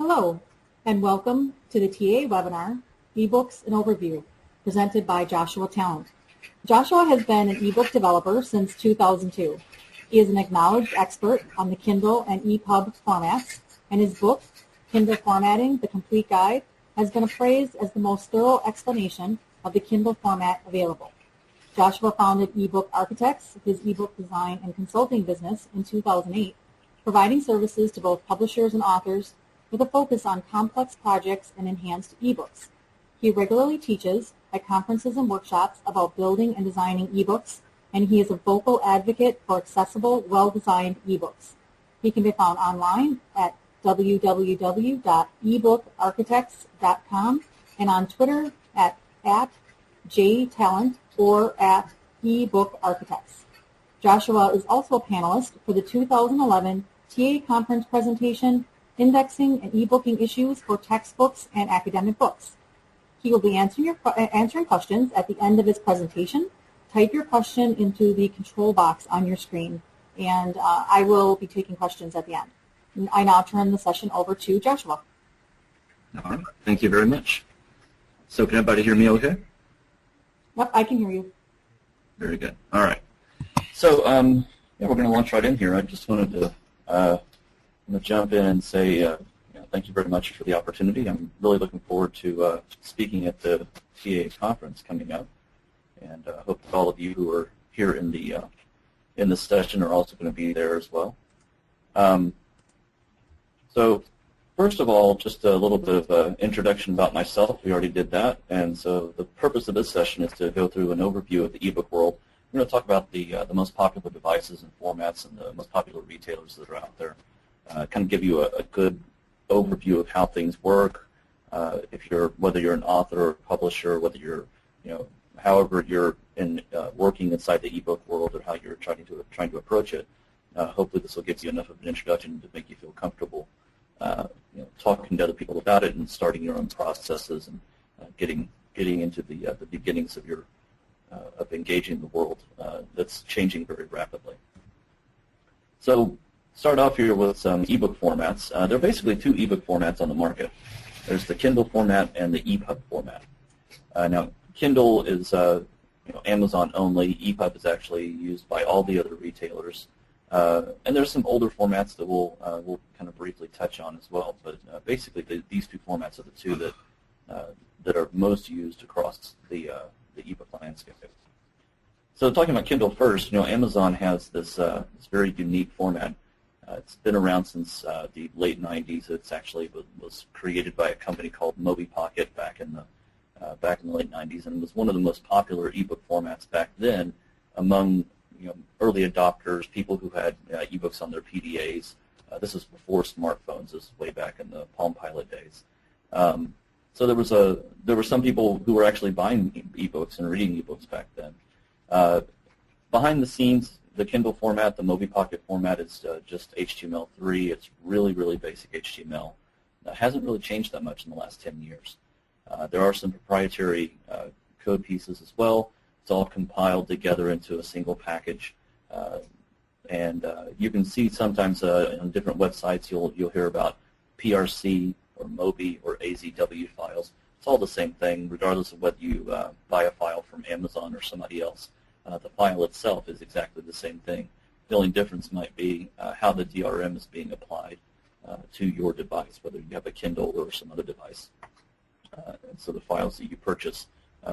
Hello, and welcome to the TA webinar, eBooks and Overview, presented by Joshua Talent. Joshua has been an ebook developer since 2002. He is an acknowledged expert on the Kindle and EPUB formats, and his book, Kindle Formatting, The Complete Guide, has been appraised as the most thorough explanation of the Kindle format available. Joshua founded eBook Architects, his ebook design and consulting business, in 2008, providing services to both publishers and authors with a focus on complex projects and enhanced ebooks. He regularly teaches at conferences and workshops about building and designing ebooks, and he is a vocal advocate for accessible, well-designed ebooks. He can be found online at www.ebookarchitects.com and on Twitter at jtalent or at ebookarchitects. Joshua is also a panelist for the 2011 TA Conference presentation, Indexing and E-Booking Issues for Textbooks and Academic Books. He will be answering questions at the end of his presentation. Type your question into the control box on your screen, and I will be taking questions at the end. I now turn the session over to Joshua. All right. Thank you very much. So can everybody hear me okay? Yep, I can hear you. Very good. All right. So we're going to launch right in here. I just wanted to jump in and say thank you very much for the opportunity. I'm really looking forward to speaking at the TA conference coming up, and I hope that all of you who are here in the session are also going to be there as well. So first of all, just a little bit of an introduction about myself. We already did that, and so the purpose of this session is to go through an overview of the ebook world. We're going to talk about the most popular devices and formats and the most popular retailers that are out there. Kind of give you a good overview of how things work. Whether you're an author or publisher, whether you're however you're working inside the ebook world or how you're trying to approach it. Hopefully this will give you enough of an introduction to make you feel comfortable talking to other people about it and starting your own processes and getting into the beginnings of your of engaging the world that's changing very rapidly. So start off here with some ebook formats. There are basically two ebook formats on the market. There's the Kindle format and the EPUB format. Now Kindle is Amazon only. EPUB is actually used by all the other retailers. And there's some older formats that we'll kind of briefly touch on as well. But basically, these two formats are the two that are most used across the ebook landscape. So talking about Kindle first, Amazon has this very unique format. It's been around since the late 90s. It's actually was created by a company called Moby Pocket back in the late 90s, and was one of the most popular ebook formats back then among early adopters, people who had ebooks on their PDAs. This is before smartphones. This is way back in the Palm Pilot days. So there were some people who were actually buying ebooks and reading ebooks back then. Behind the scenes, the Kindle format, the Moby Pocket format, is just HTML3. It's really, really basic HTML. It hasn't really changed that much in the last 10 years. There are some proprietary code pieces as well. It's all compiled together into a single package, and you can see sometimes on different websites you'll hear about PRC or Moby or AZW files. It's all the same thing, regardless of whether you buy a file from Amazon or somebody else. The file itself is exactly the same thing. The only difference might be how the DRM is being applied to your device, whether you have a Kindle or some other device. And so the files that you purchase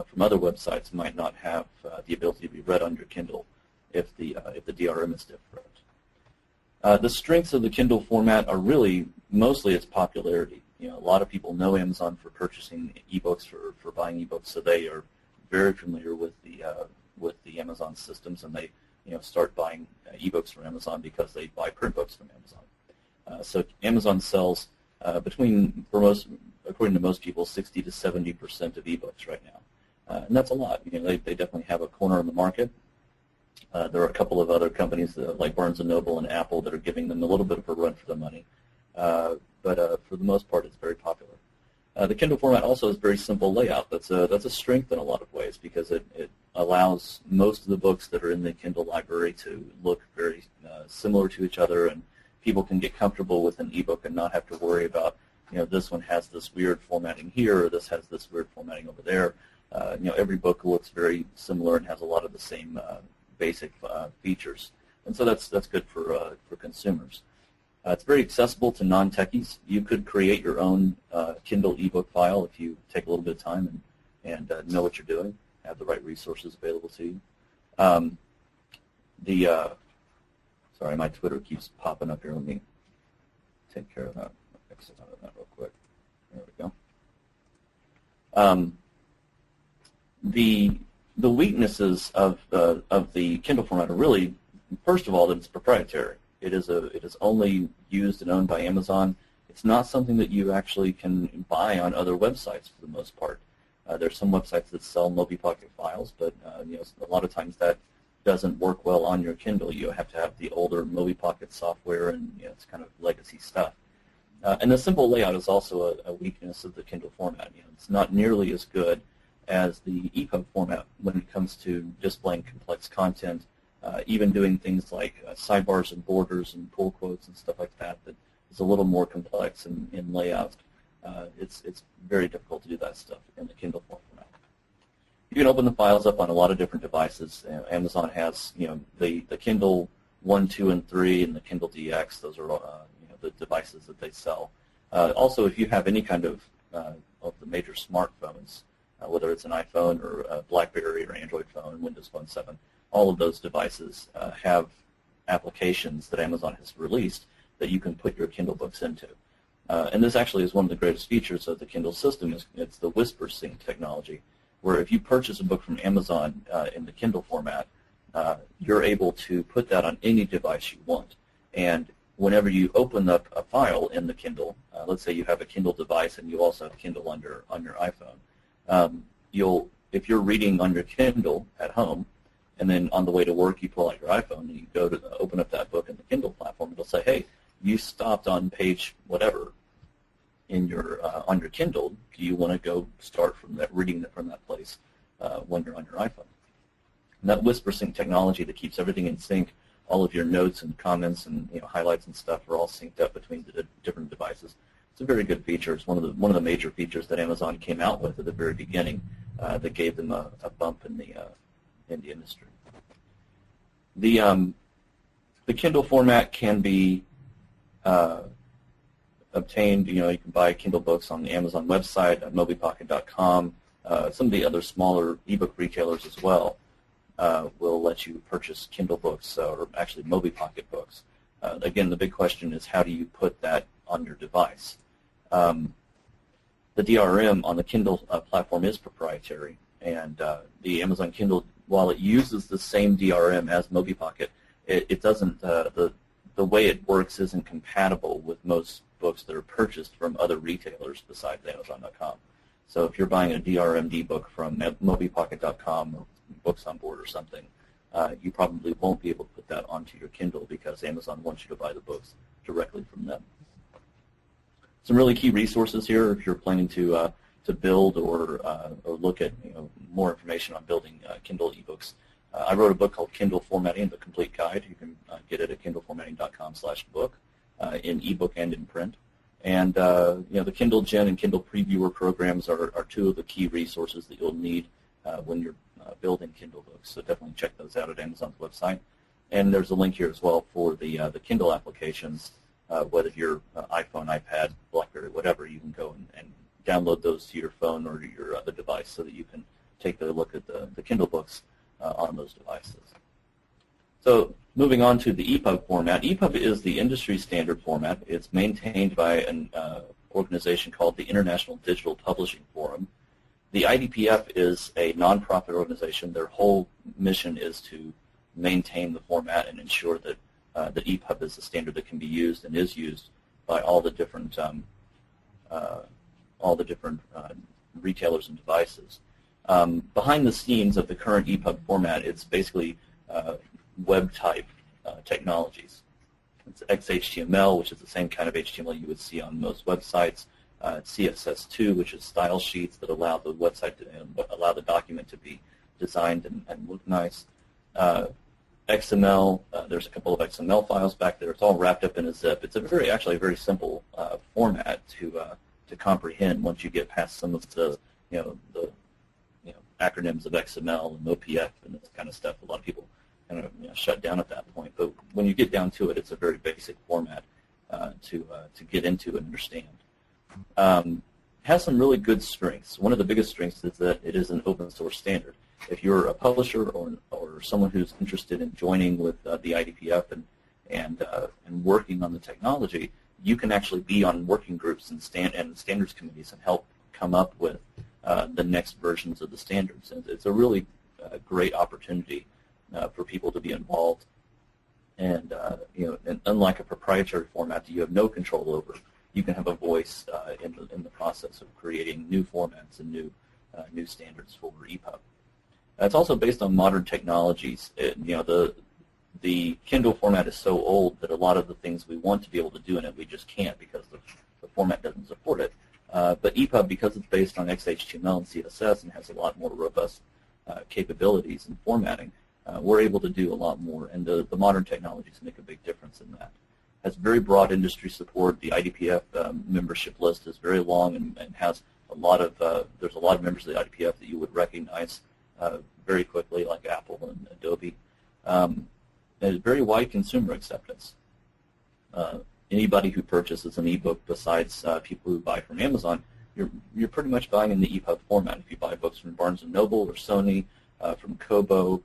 from other websites might not have the ability to be read on your Kindle if the DRM is different. The strengths of the Kindle format are really mostly its popularity. A lot of people know Amazon for purchasing ebooks, for buying ebooks, so they are very familiar with the Amazon systems, and they start buying ebooks from Amazon because they buy print books from Amazon. So Amazon sells according to most people, 60 to 70% of ebooks right now. And that's a lot. They definitely have a corner in the market. There are a couple of other companies like Barnes & Noble and Apple that are giving them a little bit of a run for their money. But for the most part, it's very popular. The Kindle format also has very simple layout. That's a strength in a lot of ways because it allows most of the books that are in the Kindle library to look very similar to each other, and people can get comfortable with an ebook and not have to worry about this one has this weird formatting here, or this has this weird formatting over there. Every book looks very similar and has a lot of the same basic features, and so that's good for consumers. It's very accessible to non-techies. You could create your own Kindle ebook file if you take a little bit of time and know what you're doing, have the right resources available to you. Sorry, my Twitter keeps popping up here. Let me take care of that. Exit out of that real quick. There we go. The weaknesses of the Kindle format are really, first of all, that it's proprietary. It is only used and owned by Amazon. It's not something that you actually can buy on other websites for the most part. There's some websites that sell MobiPocket files, but a lot of times that doesn't work well on your Kindle. You have to have the older MobiPocket software, and it's kind of legacy stuff. And the simple layout is also a weakness of the Kindle format. It's not nearly as good as the EPUB format when it comes to displaying complex content, even doing things like sidebars and borders and pull quotes and stuff like that is a little more complex in layout. It's very difficult to do that stuff in the Kindle format. You can open the files up on a lot of different devices. Amazon has the Kindle 1, 2, and 3, and the Kindle DX. Those are the devices that they sell. Also, if you have any kind of the major smartphones, whether it's an iPhone or a BlackBerry or Android phone, Windows Phone 7, all of those devices have applications that Amazon has released that you can put your Kindle books into. And this actually is one of the greatest features of the Kindle system. It's the Whisper Sync technology, where if you purchase a book from Amazon in the Kindle format, you're able to put that on any device you want. And whenever you open up a file in the Kindle, let's say you have a Kindle device and you also have Kindle on your iPhone, if you're reading on your Kindle at home, and then on the way to work you pull out your iPhone and you go to open up that book in the Kindle platform, it'll say, hey, you stopped on page whatever in your on your Kindle. Do you want to go start from that, reading from that place when you're on your iPhone? And that Whisper Sync technology that keeps everything in sync, all of your notes and comments and highlights and stuff are all synced up between the different devices. It's a very good feature. It's one of the major features that Amazon came out with at the very beginning that gave them a bump in the industry. The Kindle format can be obtained. You can buy Kindle books on the Amazon website at MobiPocket.com. Some of the other smaller ebook retailers as well will let you purchase Kindle books or actually MobiPocket books. Again, the big question is how do you put that on your device? The DRM on the Kindle platform is proprietary, and the Amazon Kindle, while it uses the same DRM as MobiPocket, it doesn't. The way it works isn't compatible with most books that are purchased from other retailers besides Amazon.com. So if you're buying a DRMD book from MobiPocket.com or Books on Board or something, you probably won't be able to put that onto your Kindle because Amazon wants you to buy the books directly from them. Some really key resources here if you're planning to build or look at more information on building Kindle ebooks. I wrote a book called Kindle Formatting: The Complete Guide. You can get it at kindleformatting.com/book in ebook and in print. And the Kindle Gen and Kindle Previewer programs are two of the key resources that you'll need when you're building Kindle books. So definitely check those out at Amazon's website. And there's a link here as well for the Kindle applications. Whether you're iPhone, iPad, BlackBerry, whatever, you can go and download those to your phone or your other device so that you can take a look at the Kindle books on those devices. So moving on to the EPUB format. EPUB is the industry standard format. It's maintained by an organization called the International Digital Publishing Forum. The IDPF is a nonprofit organization. Their whole mission is to maintain the format and ensure that that EPUB is a standard that can be used and is used by all the different retailers and devices. Behind the scenes of the current EPUB format, it's basically web type technologies. It's XHTML, which is the same kind of HTML you would see on most websites. It's CSS2, which is style sheets that allow the website to allow the document to be designed and look nice. XML. There's a couple of XML files back there. It's all wrapped up in a zip. It's actually a very simple format to comprehend once you get past some of the acronyms of XML and OPF and this kind of stuff. A lot of people kind of shut down at that point. But when you get down to it, it's a very basic format to get into and understand. Has some really good strengths. One of the biggest strengths is that it is an open source standard. If you're a publisher or someone who's interested in joining with the IDPF and working on the technology, you can actually be on working groups and standards committees and help come up with the next versions of the standards. And it's a really great opportunity for people to be involved. And and unlike a proprietary format that you have no control over, you can have a voice in the process of creating new formats and new standards for EPUB. It's also based on modern technologies. The Kindle format is so old that a lot of the things we want to be able to do in it, we just can't because the format doesn't support it. But EPUB, because it's based on XHTML and CSS and has a lot more robust capabilities in formatting, we're able to do a lot more, and the modern technologies make a big difference in that. Has very broad industry support. The IDPF membership list is very long and has a lot of there's a lot of members of the IDPF that you would recognize very quickly, like Apple and Adobe. There's very wide consumer acceptance. Anybody who purchases an ebook besides people who buy from Amazon, you're pretty much buying in the EPUB format. If you buy books from Barnes & Noble or Sony, from Kobo,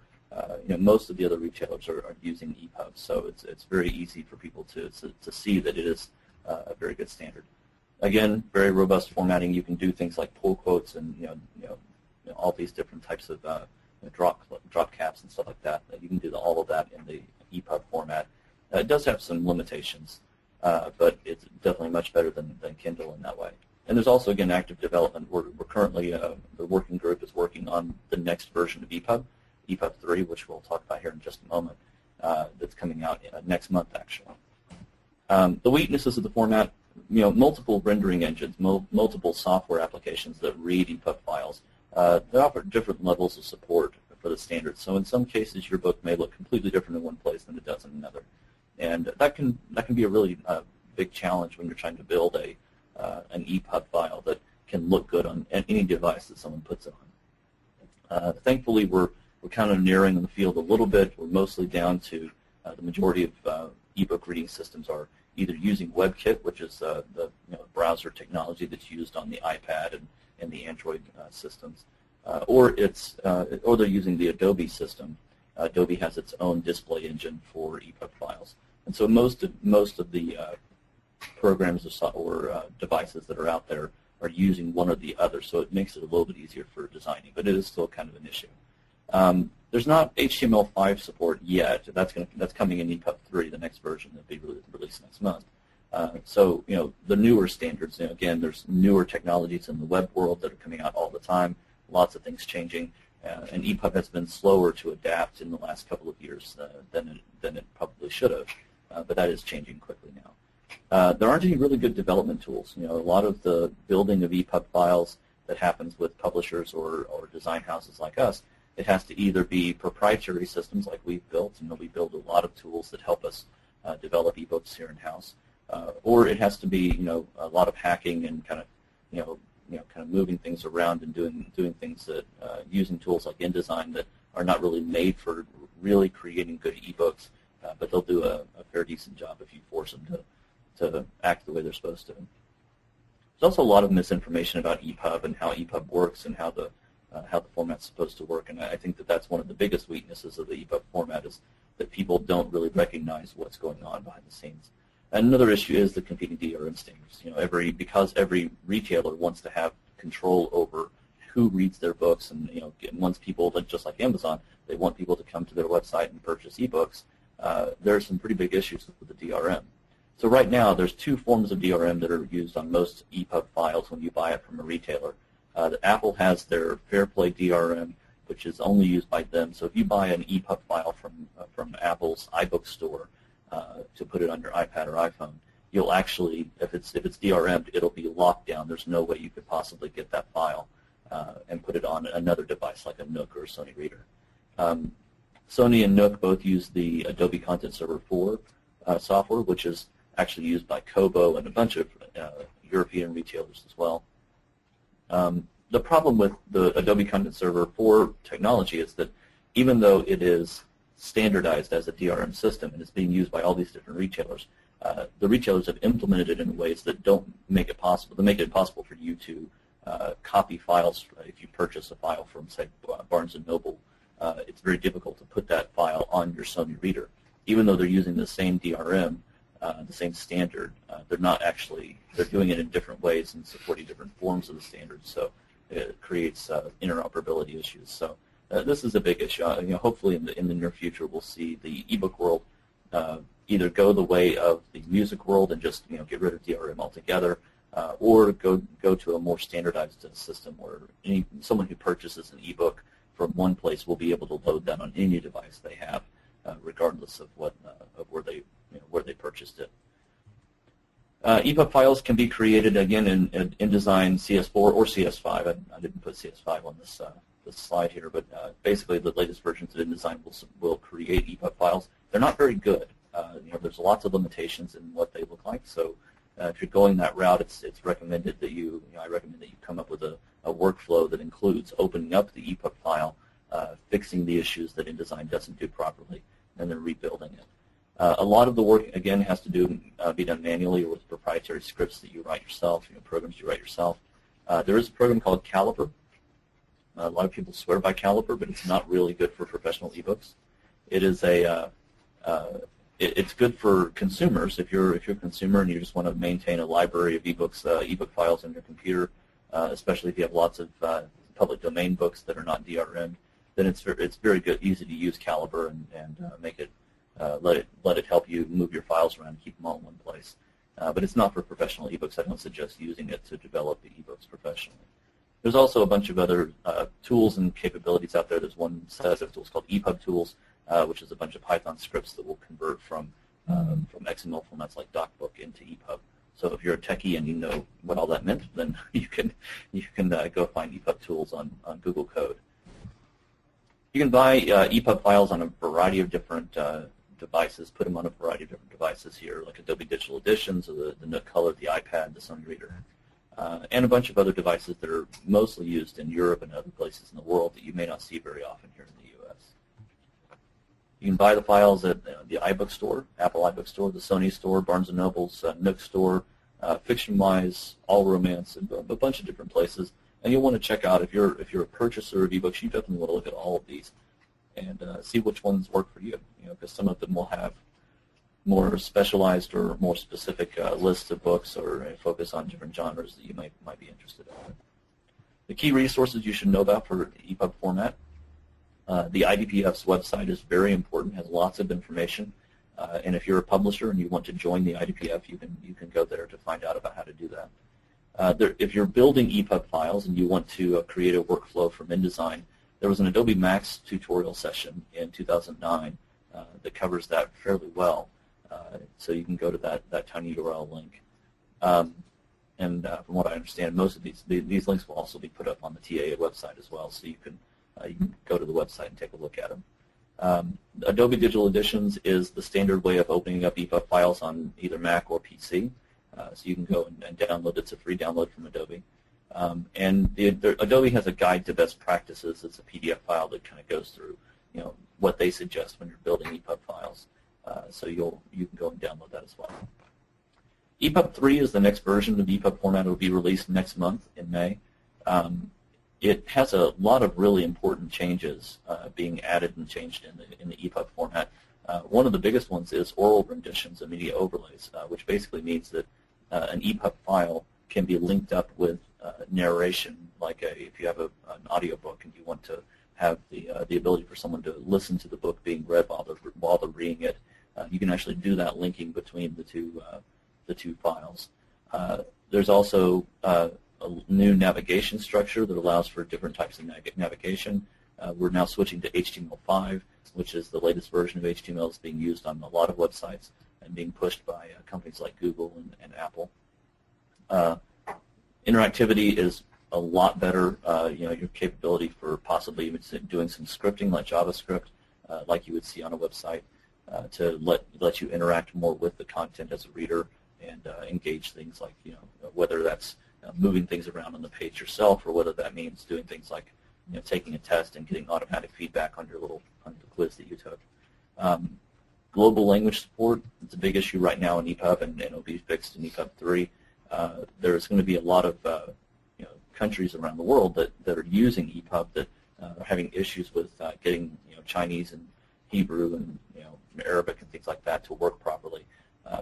most of the other retailers are using EPUB, so it's very easy for people to see that it is a very good standard. Again, very robust formatting. You can do things like pull quotes and all these different types of drop caps and stuff like that. You can do all of that in the EPUB format. It does have some limitations, but it's definitely much better than Kindle in that way. And there's also, again, active development. We're currently, the working group is working on the next version of EPUB, EPUB 3, which we'll talk about here in just a moment, that's coming out next month, actually. The weaknesses of the format, multiple rendering engines, multiple software applications that read EPUB files. They offer different levels of support for the standards. So in some cases, your book may look completely different in one place than it does in another. And that can be a really big challenge when you're trying to build an EPUB file that can look good on any device that someone puts it on. Thankfully, we're kind of narrowing the field a little bit. We're mostly down to the majority of ebook reading systems are either using WebKit, which is the browser technology that's used on the iPad and the Android systems, or they're using the Adobe system. Adobe has its own display engine for EPUB files, and so most of the programs or devices that are out there are using one or the other, so it makes it a little bit easier for designing, but it is still kind of an issue. There's not HTML5 support yet. That's coming in EPUB 3, the next version that'll be released next month. So the newer standards. Again, there's newer technologies in the web world that are coming out all the time. Lots of things changing, and EPUB has been slower to adapt in the last couple of years than it probably should have. But that is changing quickly now. There aren't any really good development tools. A lot of the building of EPUB files that happens with publishers or design houses like us, it has to either be proprietary systems like we've built, and we build a lot of tools that help us develop ebooks here in-house, or it has to be a lot of hacking and kind of moving things around and doing things that using tools like InDesign that are not really made for really creating good ebooks, but they'll do a fair decent job if you force them to act the way they're supposed to. There's also a lot of misinformation about EPUB and how EPUB works and how the format's supposed to work, and I think that that's one of the biggest weaknesses of the EPUB format is that people don't really recognize what's going on behind the scenes. And another issue is the competing DRM standards. Because every retailer wants to have control over who reads their books, and wants people, just like Amazon, they want people to come to their website and purchase ebooks. There are some pretty big issues with the DRM. So right now, there's two forms of DRM that are used on most EPUB files when you buy it from a retailer. Apple has their Fairplay DRM, which is only used by them. So if you buy an EPUB file from Apple's iBook store to put it on your iPad or iPhone, you'll actually, if it's DRM'd, it'll be locked down. There's no way you could possibly get that file and put it on another device like a Nook or a Sony Reader. Sony and Nook both use the Adobe Content Server 4 software, which is actually used by Kobo and a bunch of European retailers as well. The problem with the Adobe Content Server 4 technology is that even though it is standardized as a DRM system and it's being used by all these different retailers, the retailers have implemented it in ways that don't make it possible. They make it impossible for you to copy files. If you purchase a file from, say, Barnes & Noble, it's very difficult to put that file on your Sony reader. Even though they're using the same DRM, the same standard, they're not actually, they're doing it in different ways and supporting different forms of the standard, so it creates interoperability issues. So this is a big issue. Hopefully in the near future we'll see the ebook world either go the way of the music world and just get rid of DRM altogether, or go to a more standardized system where someone who purchases an ebook from one place will be able to load that on any device they have, regardless of where they purchased it. EPUB files can be created again in InDesign CS4 or CS5. I didn't put CS5 on this slide here, but basically the latest versions of InDesign will create EPUB files. They're not very good. There's lots of limitations in what they look like. So if you're going that route, it's recommended that I recommend that you come up with a workflow that includes opening up the EPUB file, fixing the issues that InDesign doesn't do properly, and then rebuilding it. A lot of the work, again, has to be done manually or with proprietary scripts that you write yourself, programs you write yourself. There is a program called Caliper. A lot of people swear by Caliper, but it's not really good for professional ebooks. It is it's good for consumers. If you're a consumer and you just want to maintain a library of ebooks, ebook files on your computer, especially if you have lots of public domain books that are not DRM'd, then it's very good, easy to use Caliper and make it. Let it help you move your files around and keep them all in one place. But it's not for professional ebooks. I don't suggest using it to develop the ebooks professionally. There's also a bunch of other tools and capabilities out there. There's one set of tools called EPUB tools, which is a bunch of Python scripts that will convert from XML formats like DocBook into EPUB. So if you're a techie and you know what all that meant, then you can go find EPUB tools on Google Code. You can buy EPUB files on a variety of different devices, put them on a variety of different devices here, like Adobe Digital Editions, or the Nook Color, the iPad, the Sony Reader, and a bunch of other devices that are mostly used in Europe and other places in the world that you may not see very often here in the U.S. You can buy the files at the iBook Store, Apple iBook Store, the Sony Store, Barnes & Noble's Nook Store, FictionWise, All Romance, and a bunch of different places. And you'll want to check out, if you're a purchaser of ebooks, you definitely want to look at all of these and see which ones work for you. Because some of them will have more specialized or more specific lists of books or focus on different genres that you might be interested in. The key resources you should know about for EPUB format. The IDPF's website is very important, has lots of information. And if you're a publisher and you want to join the IDPF, you can go there to find out about how to do that. If you're building EPUB files and you want to create a workflow from InDesign, there was an Adobe Max tutorial session in 2009 that covers that fairly well. So you can go to that tiny URL link. And from what I understand, most of these links will also be put up on the TAA website as well, so you can go to the website and take a look at them. Adobe Digital Editions is the standard way of opening up EPUB files on either Mac or PC. So you can go and download. It's a free download from Adobe. And Adobe has a guide to best practices. It's a PDF file that kind of goes through, what they suggest when you're building EPUB files. So you can go and download that as well. EPUB 3 is the next version of the EPUB format. It will be released next month in May. It has a lot of really important changes being added and changed in the EPUB format. One of the biggest ones is oral renditions and media overlays, which basically means that an EPUB file can be linked up with narration, like if you have an audiobook and you want to have the ability for someone to listen to the book being read while they're reading it, you can actually do that linking between the two files. There's also a new navigation structure that allows for different types of navigation. We're now switching to HTML5, which is the latest version of HTML that's being used on a lot of websites and being pushed by companies like Google and Apple. Interactivity is a lot better. Your capability for possibly even doing some scripting like JavaScript like you would see on a website, to let you interact more with the content as a reader and engage things like, whether that's moving things around on the page yourself, or whether that means doing things like taking a test and getting automatic feedback on on the quiz that you took. Global language support is a big issue right now in EPUB, and it'll be fixed in EPUB 3. There's going to be a lot of countries around the world that are using EPUB that are having issues with getting Chinese and Hebrew and Arabic and things like that to work properly.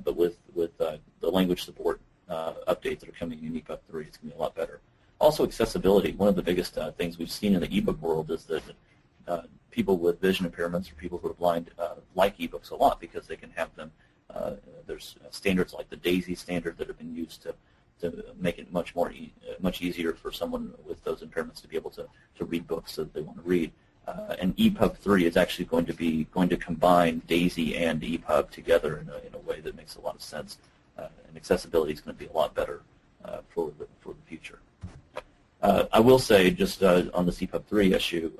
But with the language support updates that are coming in EPUB 3, it's going to be a lot better. Also, accessibility. One of the biggest things we've seen in the ebook world is that people with vision impairments or people who are blind like ebooks a lot because they can have them. There's standards like the DAISY standard that have been used to make it much easier for someone with those impairments to be able to read books that they want to read. And EPUB 3 is actually going to combine DAISY and EPUB together in a way that makes a lot of sense. And accessibility is going to be a lot better for the future. I will say, just on this EPUB 3 issue,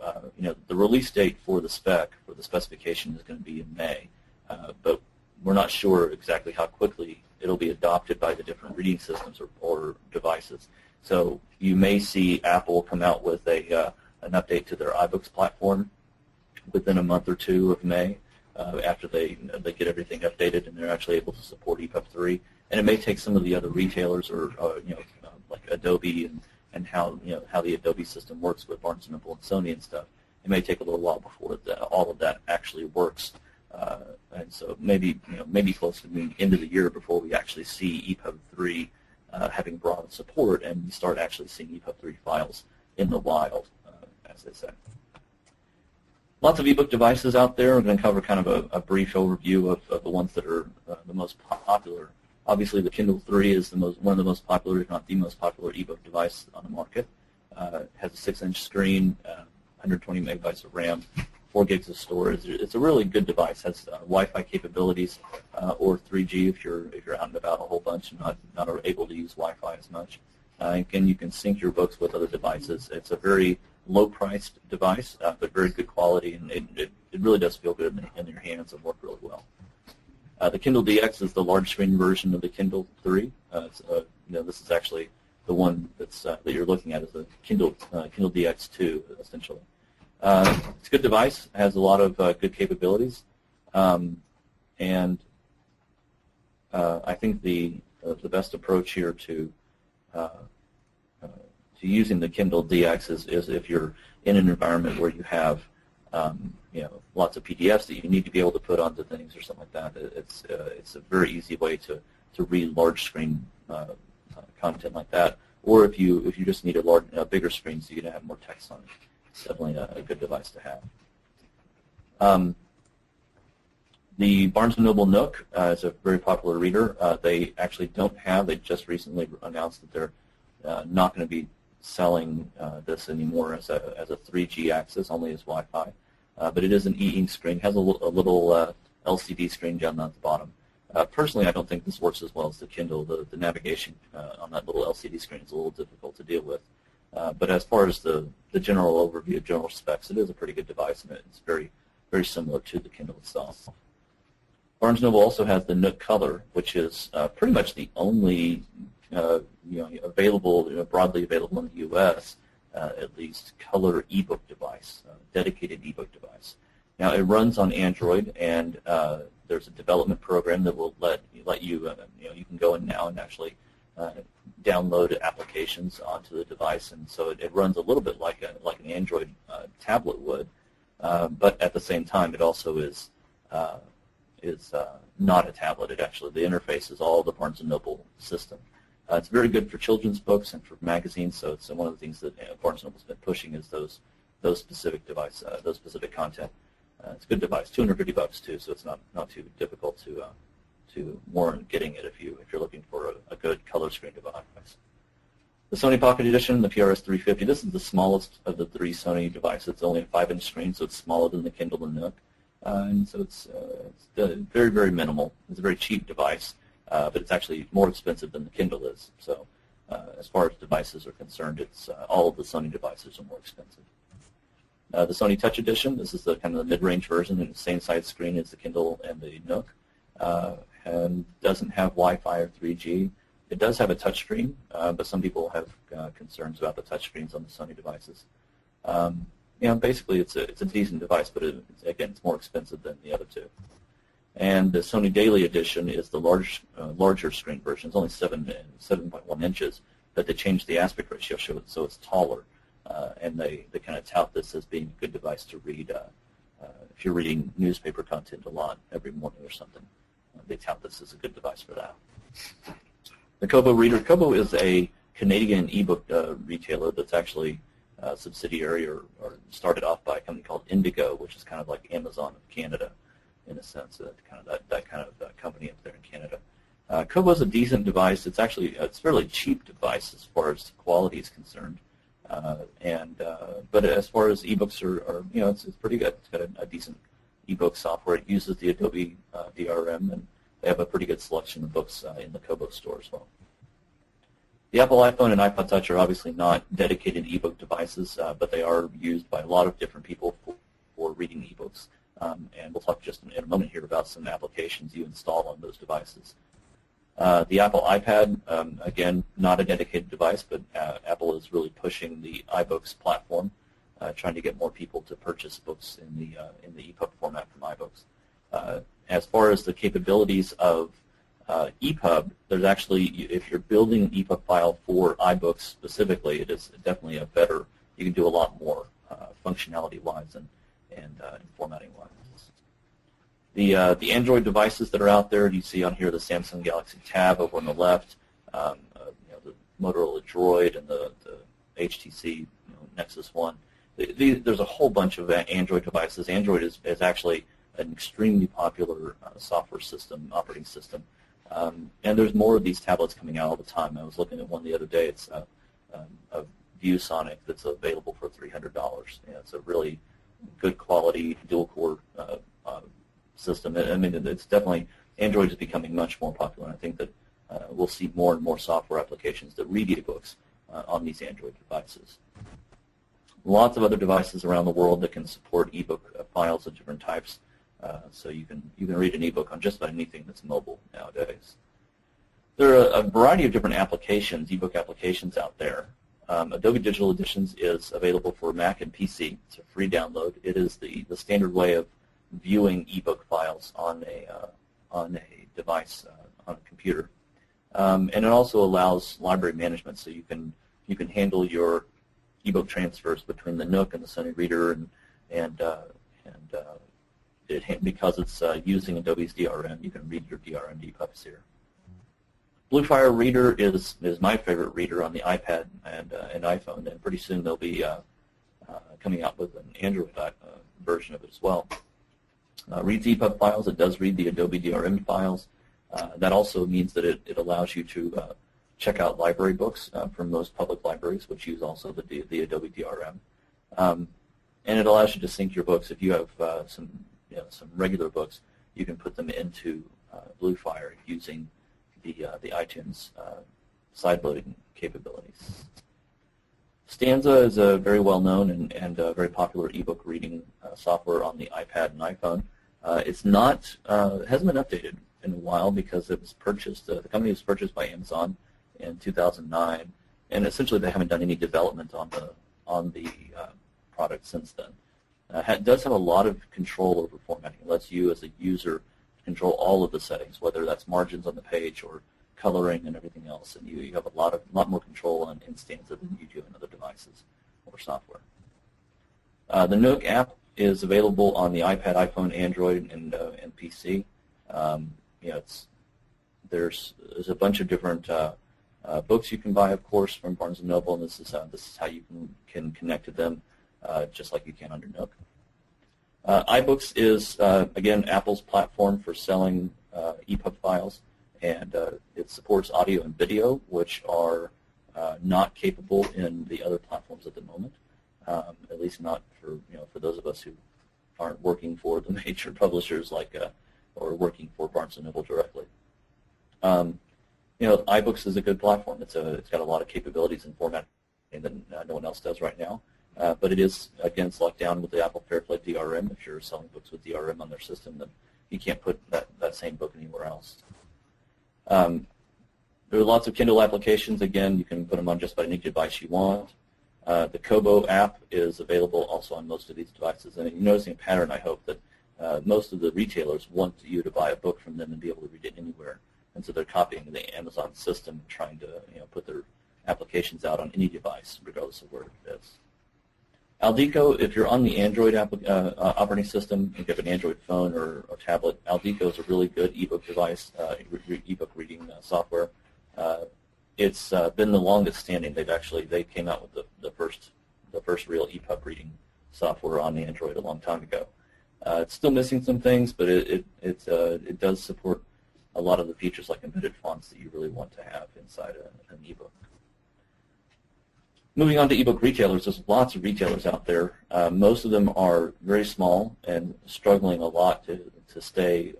the release date for the specification is going to be in May, but we're not sure exactly how quickly it'll be adopted by the different reading systems or devices. So you may see Apple come out with an update to their iBooks platform within a month or two of May, after they get everything updated and they're actually able to support EPUB 3. And it may take some of the other retailers or like Adobe and how the Adobe system works with Barnes & Noble and Sony and stuff. It may take a little while before all of that actually works, and so maybe close to the end of the year before we actually see EPUB 3 having broad support and we start actually seeing EPUB 3 files in the wild, as they say. Lots of ebook devices out there. We're going to cover kind of a brief overview of the ones that are the most popular. Obviously, the Kindle 3 is one of the most popular, if not the most popular, ebook device on the market. It has a 6-inch screen, 120 megabytes of RAM, 4 gigs of storage. It's a really good device. It has Wi-Fi capabilities, or 3G if you're out and about a whole bunch and not able to use Wi-Fi as much. Again, you can sync your books with other devices. It's a very low-priced device, but very good quality, and it really does feel good in your hands and work really well. The Kindle DX is the large screen version of the Kindle 3. This is actually the one that you're looking at, is the Kindle DX 2, essentially. It's a good device. It has a lot of good capabilities, and I think the best approach here to using the Kindle DX is if you're in an environment where you have lots of PDFs that you need to be able to put onto things or something like that. It's a very easy way to read large screen content like that. Or if you just need a bigger screen so you can have more text on it, it's definitely a good device to have. The Barnes & Noble Nook is a very popular reader. They actually they just recently announced that they're not going to be selling this anymore as a 3G access, only as Wi-Fi. But it is an e-ink screen. It has a little LCD screen down at the bottom. Personally, I don't think this works as well as the Kindle. The navigation on that little LCD screen is a little difficult to deal with. But as far as the general overview, general specs, it is a pretty good device, and it's very, very similar to the Kindle itself. Barnes & Noble also has the Nook Color, which is pretty much the only available, broadly available in the U.S. At least, color ebook device, dedicated ebook device. Now, it runs on Android, and there's a development program that will let you, you can go in now and actually download applications onto the device, and so it runs a little bit like an Android tablet would, but at the same time, it also is not a tablet. The interface is all the Barnes & Noble system. It's very good for children's books and for magazines. So it's one of the things that Barnes & Noble's been pushing is those specific device, those specific content. It's a good device, $250 too. So it's not too difficult to warrant getting it if you're looking for a good color screen device. The Sony Pocket Edition, the PRS 350. This is the smallest of the 3 Sony devices. It's only a 5-inch screen, so it's smaller than the Kindle and Nook, and so it's very, very minimal. It's a very cheap device. But it's actually more expensive than the Kindle is. So as far as devices are concerned, all of the Sony devices are more expensive. The Sony Touch Edition, this is the kind of the mid-range version, and the same size screen as the Kindle and the Nook, and doesn't have Wi-Fi or 3G. It does have a touchscreen, but some people have concerns about the touchscreens on the Sony devices. Basically it's a decent device, but again, it's more expensive than the other two. And the Sony Daily Edition is the larger screen version. It's only 7.1 inches, but they changed the aspect ratio so it's taller, and they kind of tout this as being a good device to read if you're reading newspaper content a lot every morning or something. They tout this as a good device for that. The Kobo Reader. Kobo is a Canadian ebook retailer that's actually a subsidiary or started off by a company called Indigo, which is kind of like Amazon of Canada in a sense, that kind of company up there in Canada. Kobo is a decent device. It's actually a fairly cheap device as far as quality is concerned, but as far as ebooks are it's pretty good. It's got a decent ebook software. It uses the Adobe DRM, and they have a pretty good selection of books in the Kobo store as well. The Apple iPhone and iPod Touch are obviously not dedicated ebook devices, but they are used by a lot of different people for reading ebooks. And we'll talk just in a moment here about some applications you install on those devices. The Apple iPad, again, not a dedicated device, but Apple is really pushing the iBooks platform, trying to get more people to purchase books in the EPUB format from iBooks. As far as the capabilities of EPUB, there's actually, if you're building an EPUB file for iBooks specifically, it is definitely a better, you can do a lot more functionality-wise and formatting-wise. The Android devices that are out there, you see on here the Samsung Galaxy Tab over on the left, the Motorola Droid, and the HTC Nexus 1. There's a whole bunch of Android devices. Android is actually an extremely popular software system, operating system. And there's more of these tablets coming out all the time. I was looking at one the other day. It's a ViewSonic that's available for $300. It's a really good quality dual-core system. I mean, it's definitely, Android is becoming much more popular. And I think that we'll see more and more software applications that read ebooks on these Android devices. Lots of other devices around the world that can support ebook files of different types. So you can read an ebook on just about anything that's mobile nowadays. There are a variety of different applications, ebook applications out there. Adobe Digital Editions is available for Mac and PC. It's a free download. It is the standard way of viewing ebook files on a device, on a computer. And it also allows library management, so you can handle your ebook transfers between the Nook and the Sony Reader, because it's using Adobe's DRM, you can read your DRM EPUBs here. Bluefire Reader is my favorite reader on the iPad and iPhone, and pretty soon they'll be coming out with an Android version of it as well. Reads EPUB files. It does read the Adobe DRM files. That also means that it allows you to check out library books from most public libraries, which use also the Adobe DRM. And it allows you to sync your books. If you have some regular books, you can put them into Bluefire using the iTunes side-loading capabilities. Stanza is a very well-known and very popular ebook reading software on the iPad and iPhone. It's not hasn't been updated in a while because it was purchased. The company was purchased by Amazon in 2009, and essentially they haven't done any development on the product since then. It does have a lot of control over formatting. It lets you as a user control all of the settings, whether that's margins on the page or coloring and everything else, and you have a lot more control in Stanza than you do in other devices or software. The Nook app is available on the iPad, iPhone, Android, and PC. There's a bunch of different books you can buy, of course, from Barnes & Noble, and this is how you can connect to them, just like you can under Nook. iBooks is, again, Apple's platform for selling EPUB files, and it supports audio and video, which are not capable in the other platforms at the moment, at least not for those of us who aren't working for the major publishers or working for Barnes & Noble directly. iBooks is a good platform. It's got a lot of capabilities in format that no one else does right now. But it is, again, locked down with the Apple FairPlay DRM. If you're selling books with DRM on their system, then you can't put that same book anywhere else. There are lots of Kindle applications. Again, you can put them on just about any device you want. The Kobo app is available also on most of these devices. And you're noticing a pattern, I hope, that most of the retailers want you to buy a book from them and be able to read it anywhere. And so they're copying the Amazon system, trying to put their applications out on any device, regardless of where it is. Aldico, if you're on the Android operating system, if you have an Android phone or tablet, Aldico is a really good ebook device, ebook reading software. It's been the longest standing. They came out with the first real EPUB reading software on Android a long time ago. It's still missing some things, but it does support a lot of the features like embedded fonts that you really want to have inside an ebook. Moving on to ebook retailers, there's lots of retailers out there. Most of them are very small and struggling a lot to stay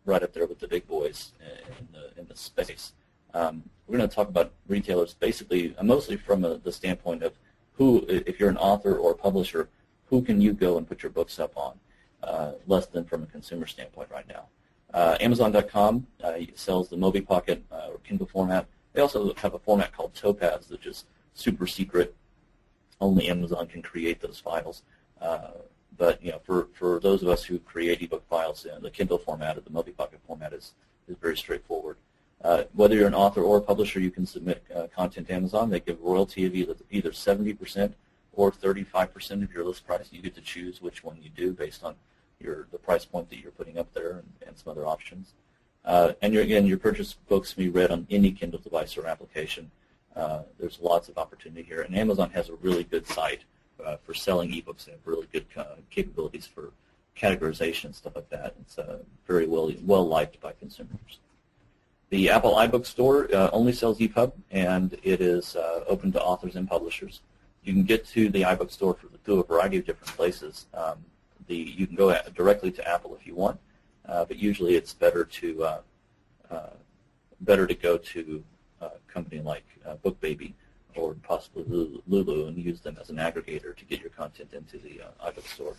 right up there with the big boys in the space. We're going to talk about retailers basically mostly from the standpoint of who, if you're an author or a publisher, who can you go and put your books up on, less than from a consumer standpoint right now. Amazon.com sells the Mobi Pocket or Kindle format. They also have a format called Topaz, which is super secret. Only Amazon can create those files. But for those of us who create ebook files, the Kindle format or the Mobi Pocket format is very straightforward. Whether you're an author or a publisher, you can submit content to Amazon. They give royalty of either 70% or 35% of your list price. You get to choose which one you do based on the price point that you're putting up there and some other options. And your purchased books can be read on any Kindle device or application. There's lots of opportunity here, and Amazon has a really good site for selling ebooks. They have really good capabilities for categorization and stuff like that. It's very well liked by consumers. The Apple iBook Store only sells EPUB, and it is open to authors and publishers. You can get to the iBook Store through a variety of different places. You can go directly to Apple if you want, but usually it's better to go to a company like BookBaby or possibly Lulu and use them as an aggregator to get your content into the iBook Store.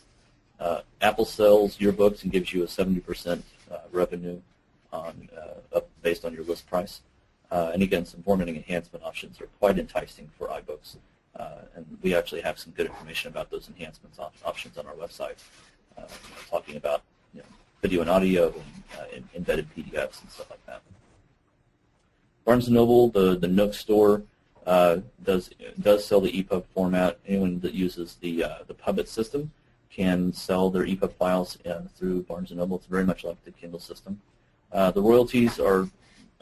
Apple sells your books and gives you a 70% revenue based on your list price. And again, some formatting enhancement options are quite enticing for iBooks. And we actually have some good information about those enhancements options on our website, talking about video and audio and embedded PDFs and stuff like that. Barnes & Noble, the Nook store, does sell the EPUB format. Anyone that uses the Puppet system can sell their EPUB files through Barnes & Noble. It's very much like the Kindle system. The royalties are,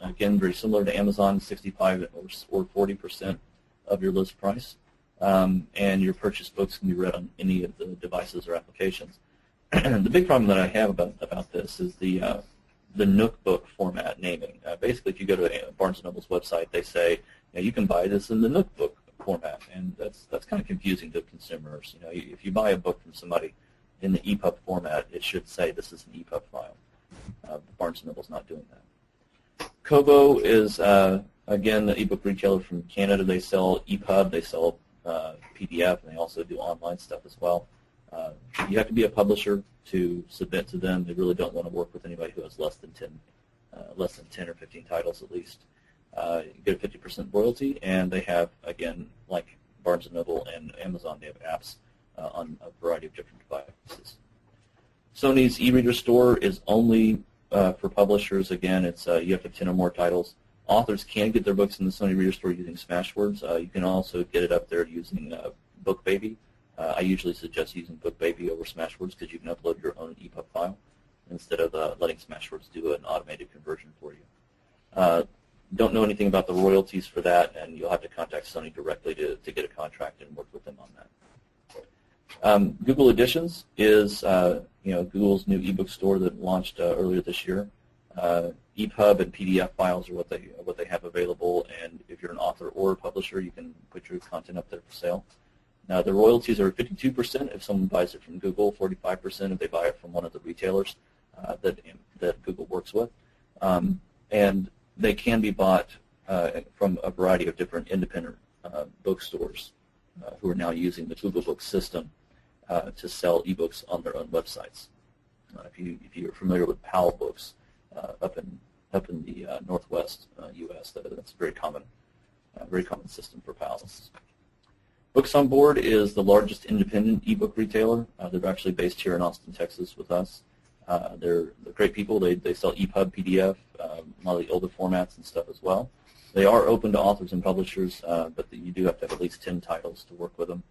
again, very similar to Amazon, 65 or 40% of your list price. And your purchased books can be read on any of the devices or applications. The big problem that I have about this is the Nook book format naming. Basically, if you go to Barnes & Noble's website, they say you can buy this in the Nook book format, and that's kind of confusing to consumers. If you buy a book from somebody in the EPUB format, it should say this is an EPUB file. Barnes & Noble's not doing that. Kobo is, again, the ebook retailer from Canada. They sell EPUB, they sell PDF, and they also do online stuff as well. You have to be a publisher to submit to them. They really don't want to work with anybody who has less than 10 or 15 titles at least. You get a 50% royalty, and they have, again, like Barnes & Noble and Amazon, they have apps on a variety of different devices. Sony's e-reader store is only for publishers. Again, it's you have to have 10 or more titles. Authors can get their books in the Sony Reader Store using Smashwords. You can also get it up there using BookBaby. I usually suggest using BookBaby over Smashwords because you can upload your own EPUB file instead of letting Smashwords do an automated conversion for you. Don't know anything about the royalties for that, and you'll have to contact Sony directly to get a contract and work with them on that. Google Editions is Google's new ebook store that launched earlier this year. EPUB and PDF files are what they have available, and if you're an author or a publisher, you can put your content up there for sale. Now, the royalties are 52% if someone buys it from Google, 45% if they buy it from one of the retailers that Google works with, and they can be bought from a variety of different independent bookstores who are now using the Google Books system to sell ebooks on their own websites. If you're familiar with PAL Books up in the Northwest U.S., that's a very common system for PALs. Books on Board is the largest independent ebook retailer. They're actually based here in Austin, Texas, with us. They're great people. They sell EPUB, PDF, a lot of the older formats and stuff as well. They are open to authors and publishers, but you do have to have at least 10 titles to work with them.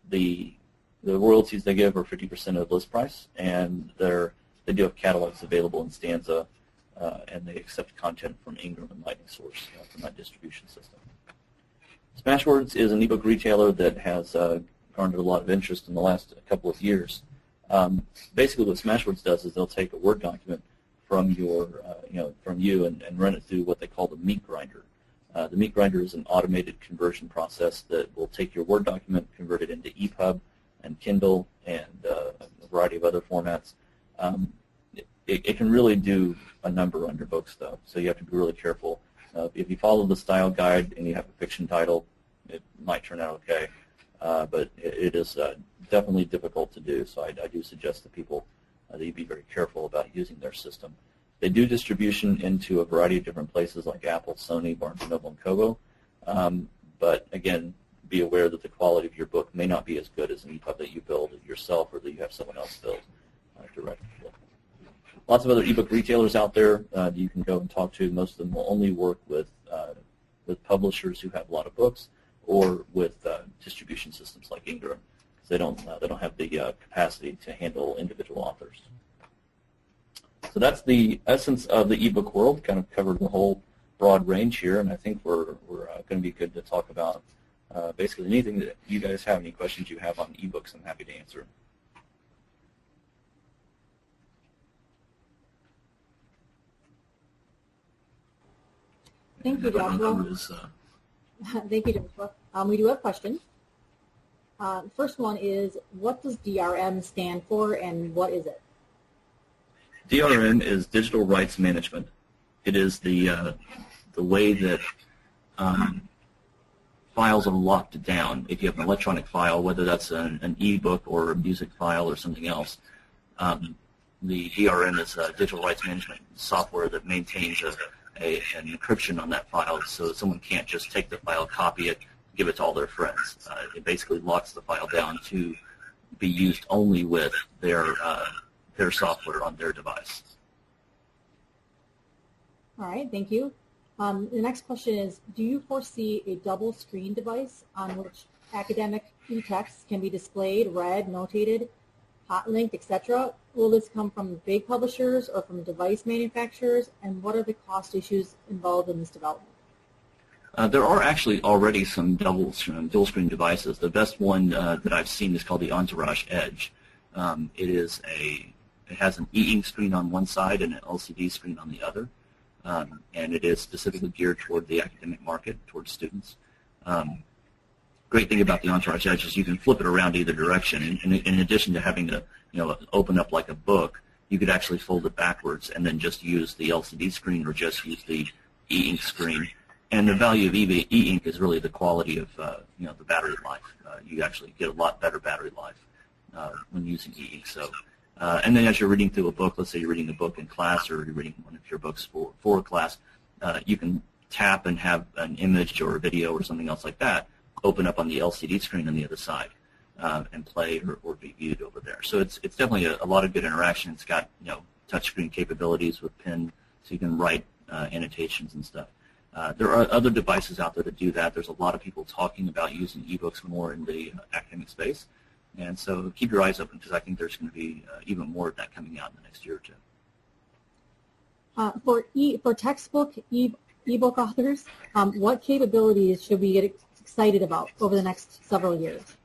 The royalties they give are 50% of the list price, and they do have catalogs available in Stanza, and they accept content from Ingram and Lightning Source from that distribution system. Smashwords is an ebook retailer that has garnered a lot of interest in the last couple of years. Basically, what Smashwords does is they'll take a Word document from from you and run it through what they call the meat grinder. The meat grinder is an automated conversion process that will take your Word document, convert it into EPUB and Kindle and a variety of other formats. It can really do a number on your books, though, so you have to be really careful. If you follow the style guide and you have a fiction title, it might turn out okay, but it is definitely difficult to do, so I do suggest to people that you be very careful about using their system. They do distribution into a variety of different places like Apple, Sony, Barnes & Noble, and Kobo, but again, be aware that the quality of your book may not be as good as an EPUB that you build yourself or that you have someone else build directly. Lots of other ebook retailers out there that you can go and talk to. Most of them will only work with publishers who have a lot of books or with distribution systems like Ingram, because they don't have the capacity to handle individual authors. So that's the essence of the ebook world. Kind of covered the whole broad range here, and I think we're going to be good to talk about basically anything that you guys have. Any questions you have on ebooks, I'm happy to answer. Thank you, Joshua. Thank you, Joshua. We do have questions. The first one is, what does DRM stand for, and what is it? DRM is Digital Rights Management. It is the way that files are locked down. If you have an electronic file, whether that's an ebook or a music file or something else, the DRM is Digital Rights Management software that maintains an encryption on that file, so that someone can't just take the file, copy it, give it to all their friends. It basically locks the file down to be used only with their software on their device. All right, thank you. The next question is, do you foresee a double screen device on which academic e-texts can be displayed, read, notated, hot linked, etc.? Will this come from big publishers or from device manufacturers, and what are the cost issues involved in this development? There are actually already some dual screen devices. The best one that I've seen is called the Entourage Edge. It has an e-ink screen on one side and an LCD screen on the other, and it is specifically geared toward the academic market, towards students. Great thing about the Entourage Edge is you can flip it around either direction. In addition to having to open up like a book, you could actually fold it backwards and then just use the LCD screen or just use the e-ink screen. And the value of e-ink is really the quality of the battery life. You actually get a lot better battery life when using e-ink. So, and then as you're reading through a book, let's say you're reading a book in class or you're reading one of your books for a class, you can tap and have an image or a video or something else like that open up on the LCD screen on the other side and play or be viewed over there. So it's definitely a lot of good interaction. It's got touchscreen capabilities with pen, so you can write annotations and stuff. There are other devices out there that do that. There's a lot of people talking about using ebooks more in the academic space, and so keep your eyes open because I think there's going to be even more of that coming out in the next year or two. For textbook ebook authors, what capabilities should we get excited about over the next several years?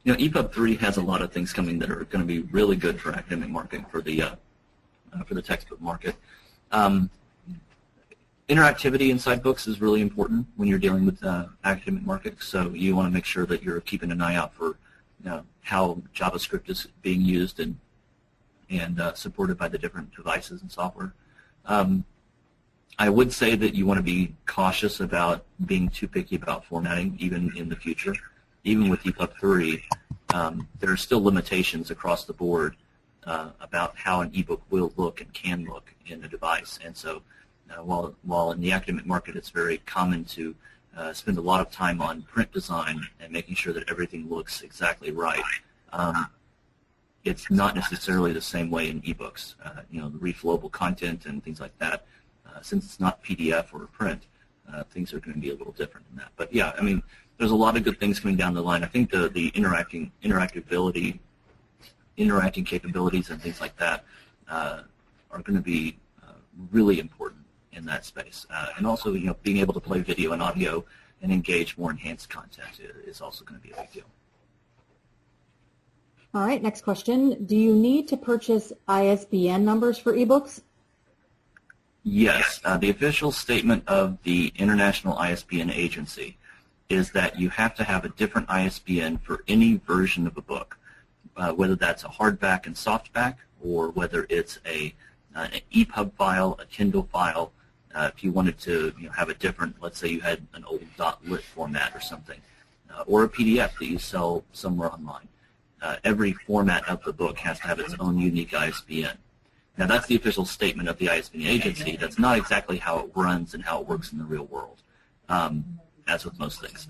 EPUB 3 has a lot of things coming that are going to be really good for academic marketing, for the textbook market. Interactivity inside books is really important when you're dealing with academic market, so you want to make sure that you're keeping an eye out for how JavaScript is being used and supported by the different devices and software. I would say that you want to be cautious about being too picky about formatting, even in the future. Even with EPUB 3, there are still limitations across the board about how an ebook will look and can look in a device. And so while in the academic market it's very common to spend a lot of time on print design and making sure that everything looks exactly right, it's not necessarily the same way in ebooks. The reflowable content and things like that, since it's not PDF or print, things are going to be a little different than that. But yeah, I mean, there's a lot of good things coming down the line. I think the interacting capabilities and things like that are going to be really important in that space. And also, being able to play video and audio and engage more enhanced content is also going to be a big deal. All right, next question. Do you need to purchase ISBN numbers for ebooks? Yes. The official statement of the International ISBN Agency is that you have to have a different ISBN for any version of a book, whether that's a hardback and softback, or whether it's an EPUB file, a Kindle file. If you wanted to have a different, let's say you had an old .lit format or something, or a PDF that you sell somewhere online. Every format of the book has to have its own unique ISBN. Now, that's the official statement of the ISBN agency. That's not exactly how it runs and how it works in the real world, as with most things.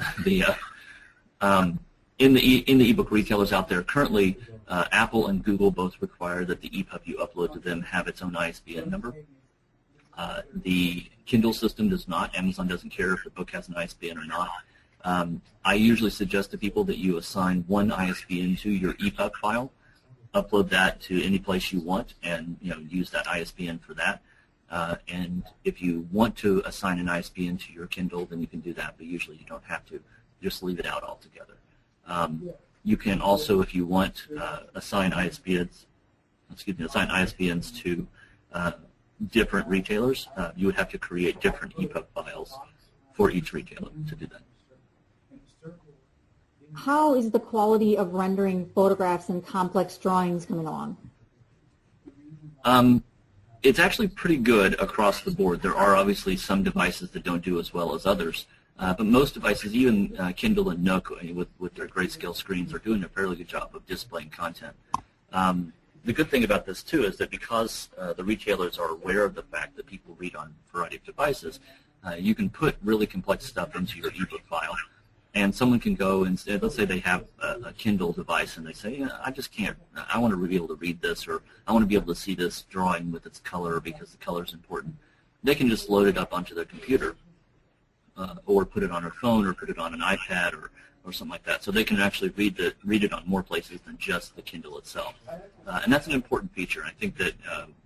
In the ebook retailers out there currently, Apple and Google both require that the EPUB you upload to them have its own ISBN number. The Kindle system does not. Amazon doesn't care if the book has an ISBN or not. I usually suggest to people that you assign one ISBN to your EPUB file, upload that to any place you want, and use that ISBN for that. And if you want to assign an ISBN to your Kindle, then you can do that, but usually you don't have to. Just leave it out altogether. You can also, if you want, assign ISBNs to different retailers. You would have to create different EPUB files for each retailer to do that. How is the quality of rendering photographs and complex drawings coming along? It's actually pretty good across the board. There are obviously some devices that don't do as well as others, but most devices, even Kindle and Nook, with their grayscale screens, are doing a fairly good job of displaying content. The good thing about this, too, is that because the retailers are aware of the fact that people read on a variety of devices, you can put really complex stuff into your ebook file. And someone can go and say, let's say they have a Kindle device, and they say, I just can't, I want to be able to read this, or I want to be able to see this drawing with its color because the color is important. They can just load it up onto their computer, or put it on their phone, or put it on an iPad, or something like that. So they can actually read it on more places than just the Kindle itself. And that's an important feature. I think that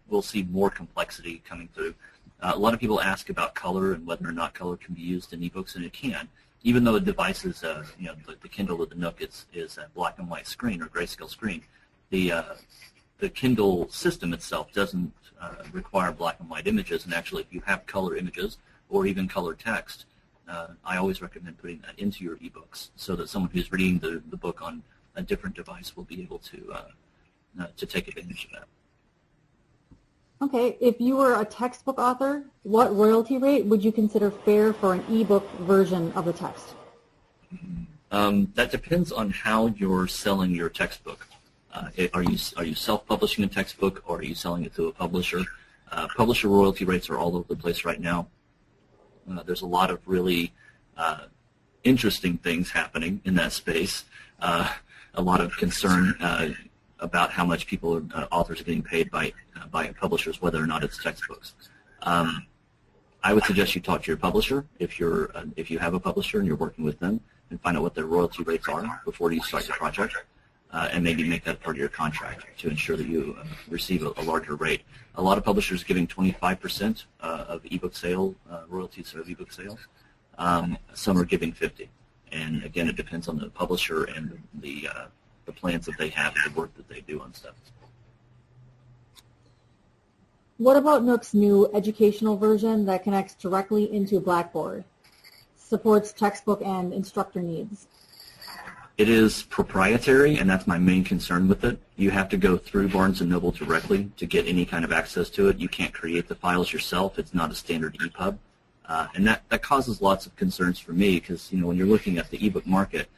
we'll see more complexity coming through. A lot of people ask about color and whether or not color can be used in ebooks, and it can. Even though the device is, the Kindle or the Nook is a black and white screen or grayscale screen, the Kindle system itself doesn't require black and white images. And actually, if you have color images or even color text, I always recommend putting that into your ebooks so that someone who's reading the book on a different device will be able to take advantage of that. Okay, if you were a textbook author, what royalty rate would you consider fair for an ebook version of the text? That depends on how you're selling your textbook. Are you self-publishing a textbook, or are you selling it to a publisher? Publisher royalty rates are all over the place right now. There's a lot of really interesting things happening in that space. A lot of concern about how much authors are getting paid by publishers, whether or not it's textbooks. I would suggest you talk to your publisher if you have a publisher and you're working with them, and find out what their royalty rates are before you start the project, and maybe make that part of your contract to ensure that you receive a larger rate. A lot of publishers are giving 25% of ebook sale royalties of ebook sales. Some are giving 50%, and again, it depends on the publisher and the plans that they have and the work that they do on stuff. What about Nook's new educational version that connects directly into Blackboard? Supports textbook and instructor needs. It is proprietary, and that's my main concern with it. You have to go through Barnes & Noble directly to get any kind of access to it. You can't create the files yourself. It's not a standard EPUB. And that causes lots of concerns for me because, when you're looking at the ebook market,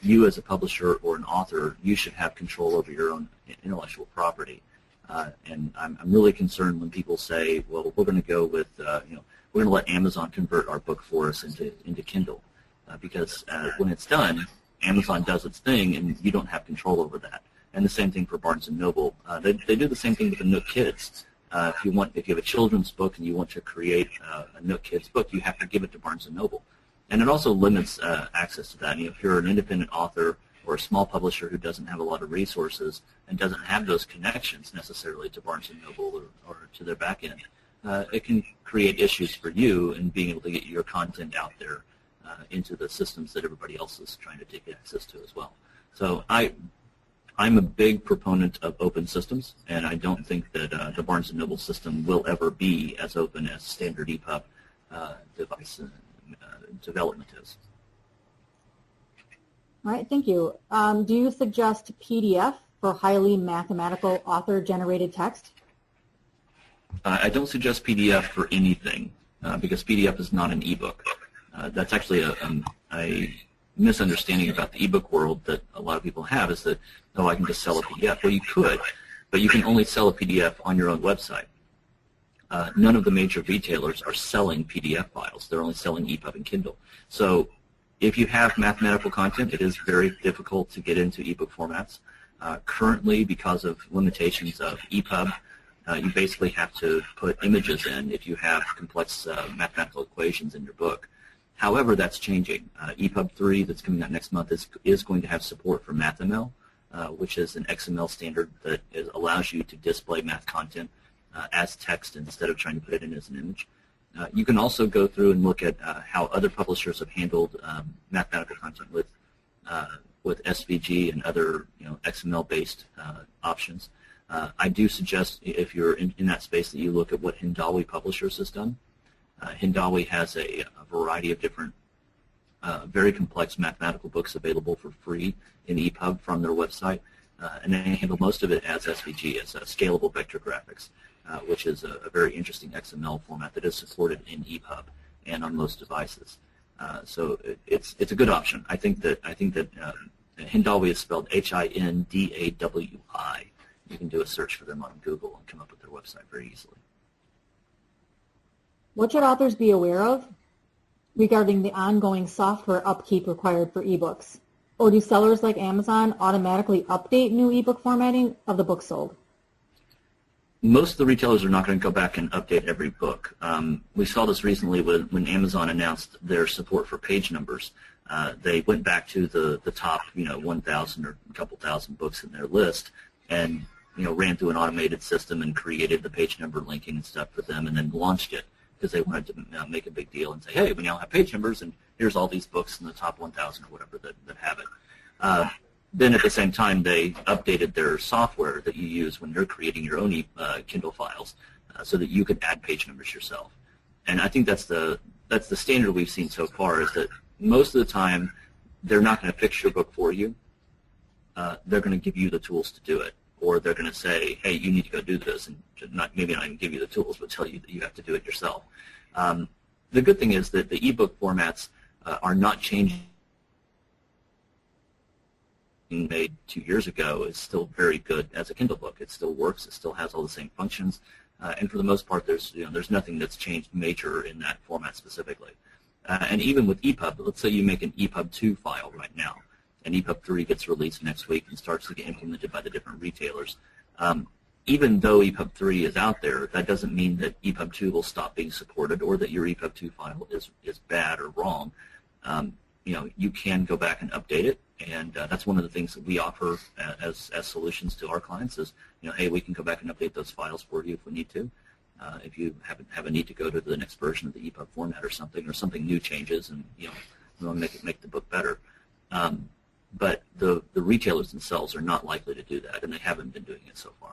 you as a publisher or an author, you should have control over your own intellectual property. And I'm really concerned when people say, well, we're going to go with, we're going to let Amazon convert our book for us into Kindle. Because when it's done, Amazon does its thing, and you don't have control over that. And the same thing for Barnes & Noble. They do the same thing with the Nook Kids. If you have a children's book and you want to create a Nook Kids book, you have to give it to Barnes & Noble. And it also limits access to that. If you're an independent author or a small publisher who doesn't have a lot of resources and doesn't have those connections necessarily to Barnes & Noble or to their back end, it can create issues for you in being able to get your content out there into the systems that everybody else is trying to take access to as well. So I'm a big proponent of open systems, and I don't think that the Barnes & Noble system will ever be as open as standard EPUB device development is. All right, thank you. Do you suggest PDF for highly mathematical author-generated text? I don't suggest PDF for anything because PDF is not an ebook. That's actually a misunderstanding about the ebook world that a lot of people have is that, oh, I can just sell a PDF. Well, you could, but you can only sell a PDF on your own website. None of the major retailers are selling PDF files. They're only selling EPUB and Kindle. So if you have mathematical content, it is very difficult to get into ebook formats. Currently, because of limitations of EPUB, you basically have to put images in if you have complex mathematical equations in your book. However, that's changing. EPUB 3 that's coming out next month is going to have support for MathML, which is an XML standard that allows you to display math content as text instead of trying to put it in as an image. You can also go through and look at how other publishers have handled mathematical content with SVG and other XML-based options. I do suggest if you're in that space that you look at what Hindawi Publishers has done. Hindawi has a variety of different very complex mathematical books available for free in EPUB from their website, and they handle most of it as SVG, as scalable vector graphics, which is a very interesting XML format that is supported in EPUB and on most devices. So it's a good option. I think that Hindawi is spelled Hindawi. You can do a search for them on Google and come up with their website very easily. What should authors be aware of regarding the ongoing software upkeep required for ebooks? Or do sellers like Amazon automatically update new ebook formatting of the book sold? Most of the retailers are not going to go back and update every book. We saw this recently when Amazon announced their support for page numbers. They went back to the top 1,000 or a couple thousand books in their list and ran through an automated system and created the page number linking and stuff for them and then launched it because they wanted to make a big deal and say, hey, we now have page numbers and here's all these books in the top 1,000 or whatever that have it. Then at the same time, they updated their software that you use when you're creating your own Kindle files so that you could add page numbers yourself. And I think that's the standard we've seen so far is that most of the time they're not going to fix your book for you. They're going to give you the tools to do it. Or they're going to say, hey, you need to go do this, and maybe not even give you the tools, but tell you that you have to do it yourself. The good thing is that the ebook formats are not changing. Made 2 years ago is still very good as a Kindle book. It still works. It still has all the same functions, and for the most part, there's nothing that's changed major in that format specifically. And even with EPUB, let's say you make an EPUB 2 file right now, and EPUB 3 gets released next week and starts to get implemented by the different retailers. Even though EPUB 3 is out there, that doesn't mean that EPUB 2 will stop being supported or that your EPUB 2 file is bad or wrong. You can go back and update it, and that's one of the things that we offer as solutions to our clients is, hey, we can go back and update those files for you if we need to. If you have a need to go to the next version of the EPUB format or something new changes, and we want to make the book better. But the retailers themselves are not likely to do that, and they haven't been doing it so far.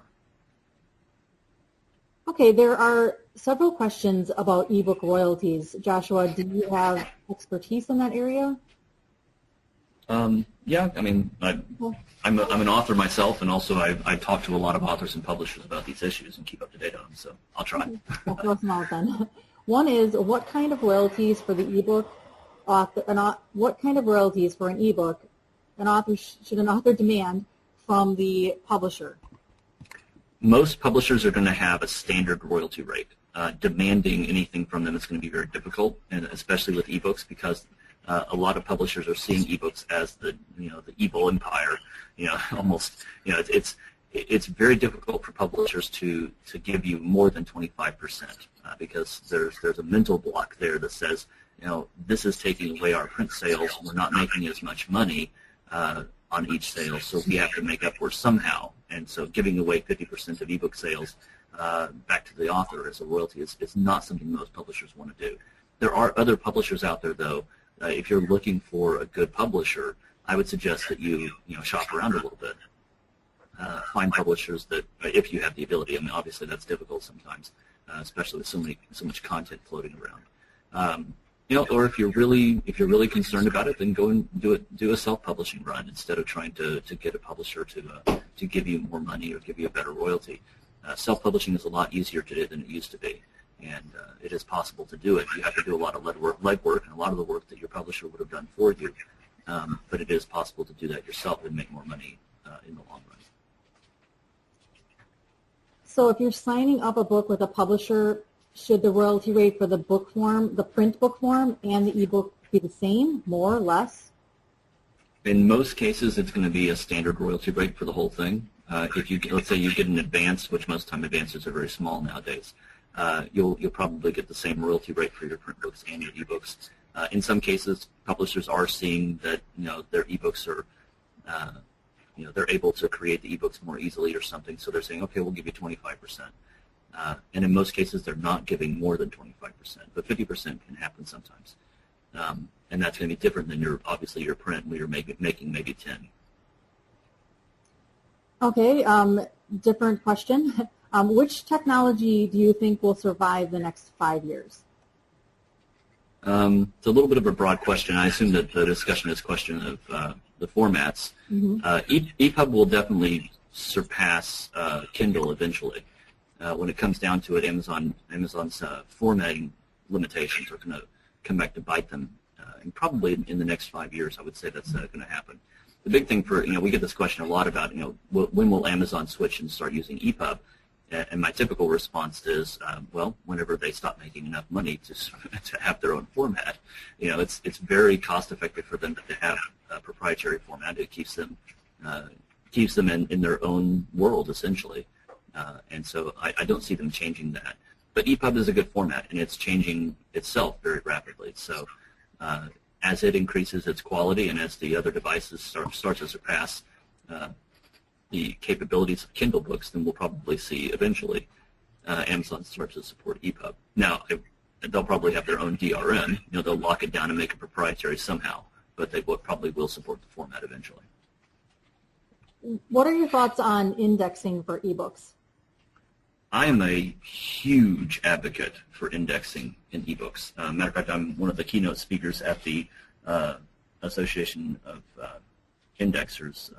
Okay, there are several questions about ebook royalties. Joshua, do you have expertise in that area? Yeah, I mean, I'm an author myself, and also I talk to a lot of authors and publishers about these issues and keep up to date on them, so I'll try. I'll throw some out then. One is, what kind of royalties for the ebook what kind of royalties for an ebook should an author demand from the publisher? Most publishers are going to have a standard royalty rate. Demanding anything from them is going to be very difficult, and especially with ebooks, because a lot of publishers are seeing ebooks as the evil empire. Almost. It's very difficult for publishers to give you more than 25%, because there's a mental block there that says, this is taking away our print sales. We're not making as much money on each sale, so we have to make up for it somehow. And so giving away 50% of ebook sales back to the author as a royalty is not something most publishers want to do. There are other publishers out there, though. If you're looking for a good publisher, I would suggest that you shop around a little bit. Find publishers that, if you have the ability. I mean, obviously that's difficult sometimes, especially with so much content floating around. Or if you're really concerned about it, then go and do a self-publishing run instead of trying to get a publisher to give you more money or give you a better royalty. Self-publishing is a lot easier today than it used to be, and it is possible to do it. You have to do a lot of legwork and a lot of the work that your publisher would have done for you, but it is possible to do that yourself and make more money in the long run. So if you're signing up a book with a publisher, should the royalty rate for the book form, the print book form, and the ebook be the same, more or less? In most cases, it's going to be a standard royalty rate for the whole thing. Let's say you get an advance, which most time advances are very small nowadays, you'll probably get the same royalty rate for your print books and your ebooks. In some cases, publishers are seeing that their ebooks are they're able to create the ebooks more easily or something, so they're saying, okay, we'll give you 25%. And in most cases, they're not giving more than 25%, but 50% can happen sometimes. And that's going to be different than obviously your print, where you're making maybe 10. Okay, different question. Which technology do you think will survive the next 5 years? It's a little bit of a broad question. I assume that the discussion is a question of the formats. Mm-hmm. EPUB will definitely surpass Kindle eventually. When it comes down to it, Amazon's formatting limitations are going to come back to bite them, and probably in the next 5 years, I would say that's going to happen. The big thing we get this question a lot about, when will Amazon switch and start using EPUB? And my typical response is, well, whenever they stop making enough money to have their own format. It's very cost effective for them to have a proprietary format. It keeps them in their own world essentially. And so I don't see them changing that. But EPUB is a good format, and it's changing itself very rapidly. So as it increases its quality and as the other devices start to surpass the capabilities of Kindle books, then we'll probably see eventually Amazon start to support EPUB. Now, they'll probably have their own DRM. They'll lock it down and make it proprietary somehow, but they probably will support the format eventually. What are your thoughts on indexing for ebooks? I am a huge advocate for indexing in ebooks. Matter of fact, I'm one of the keynote speakers at the Association of Indexers,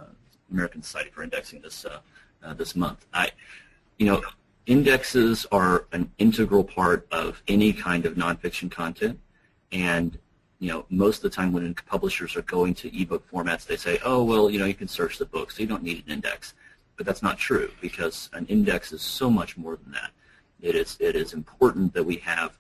American Society for Indexing this month. Indexes are an integral part of any kind of nonfiction content, and most of the time when publishers are going to ebook formats, they say, oh, well, you can search the book, so you don't need an index. But that's not true, because an index is so much more than that. It is important that we have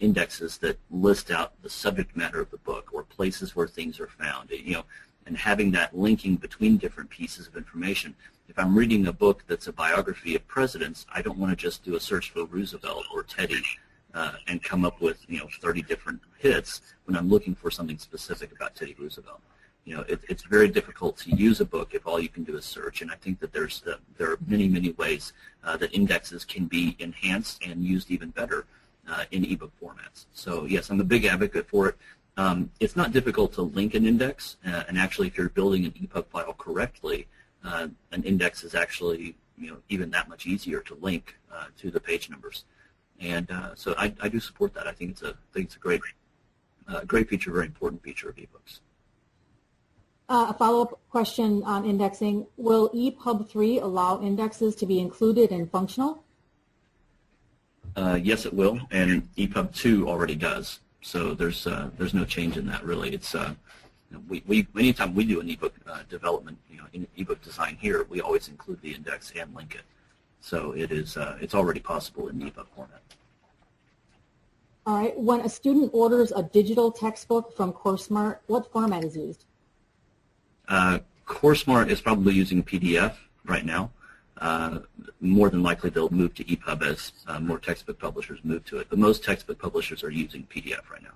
indexes that list out the subject matter of the book or places where things are found, and having that linking between different pieces of information. If I'm reading a book that's a biography of presidents, I don't want to just do a search for Roosevelt or Teddy and come up with 30 different hits when I'm looking for something specific about Teddy Roosevelt. It's very difficult to use a book if all you can do is search, and I think that there are many, many ways that indexes can be enhanced and used even better in ebook formats. So yes, I'm a big advocate for it. It's not difficult to link an index, and actually if you're building an EPUB file correctly, an index is actually even that much easier to link to the page numbers. And so I do support that. I think it's a great feature, very important feature of ebooks. A follow-up question on indexing. Will EPUB 3 allow indexes to be included and functional? Yes, it will, and EPUB 2 already does. So there's no change in that really. It's we anytime we do an ebook development, in ebook design here, we always include the index and link it. So it's already possible in the ebook format. All right. When a student orders a digital textbook from CourseMart, what format is used? CourseMart is probably using PDF right now. More than likely they'll move to EPUB as more textbook publishers move to it. But most textbook publishers are using PDF right now.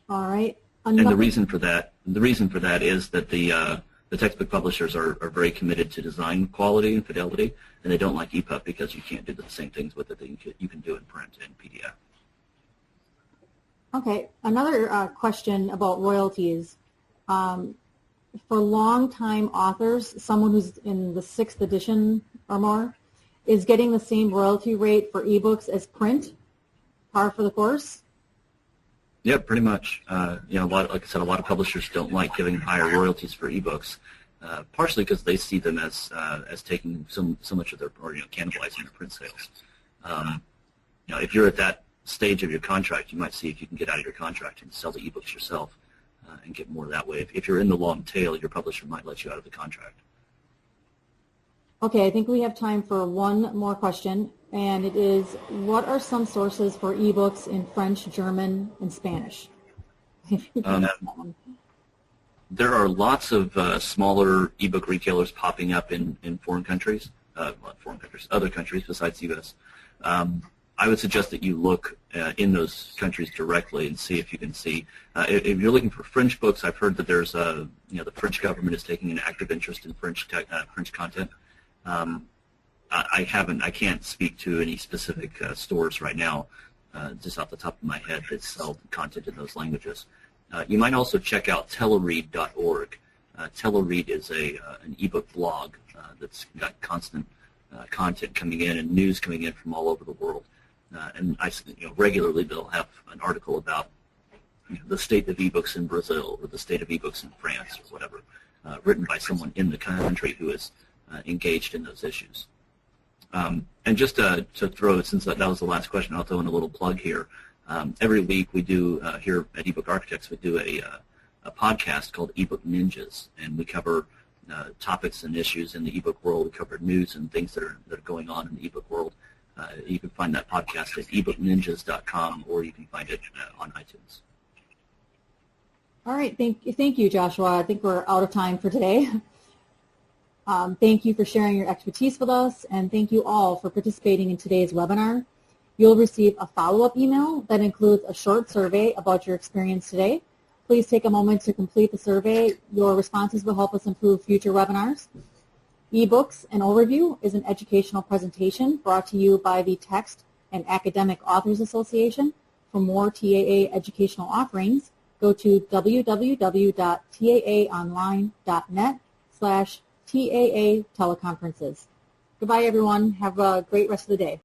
All right. And the reason for that is that the textbook publishers are very committed to design quality and fidelity, and they don't like EPUB because you can't do the same things with it that you can do in print and PDF. Okay. Another question about royalties. For long-time authors, someone who's in the 6th edition or more, is getting the same royalty rate for ebooks as print, par for the course? Yeah, pretty much. Like I said, a lot of publishers don't like giving higher royalties for ebooks, partially because they see them as taking so much of their, or cannibalizing their print sales. If you're at that stage of your contract, you might see if you can get out of your contract and sell the ebooks yourself and get more that way. If you're in the long tail, your publisher might let you out of the contract. Okay, I think we have time for one more question, and it is, what are some sources for ebooks in French, German, and Spanish? There are lots of smaller ebook retailers popping up in foreign countries, other countries besides the U.S. I would suggest that you look in those countries directly and see if you can see. If you're looking for French books, I've heard that there's the French government is taking an active interest in French content. I can't speak to any specific stores right now, just off the top of my head, that sell content in those languages. You might also check out teleread.org. Teleread is an ebook blog that's got constant content coming in and news coming in from all over the world. And regularly they'll have an article about the state of ebooks in Brazil or the state of ebooks in France or whatever, written by someone in the country who is engaged in those issues. And just to throw, since that was the last question, I'll throw in a little plug here. Every week we do, here at eBook Architects, we do a podcast called eBook Ninjas, and we cover topics and issues in the ebook world. We cover news and things that are going on in the ebook world. You can find that podcast at ebookninjas.com, or you can find it on iTunes. All right. Thank you, Joshua. I think we're out of time for today. Thank you for sharing your expertise with us, and thank you all for participating in today's webinar. You'll receive a follow-up email that includes a short survey about your experience today. Please take a moment to complete the survey. Your responses will help us improve future webinars. eBooks and Overview is an educational presentation brought to you by the Text and Academic Authors Association. For more TAA educational offerings, go to www.taaonline.net/TAA teleconferences. Goodbye, everyone. Have a great rest of the day.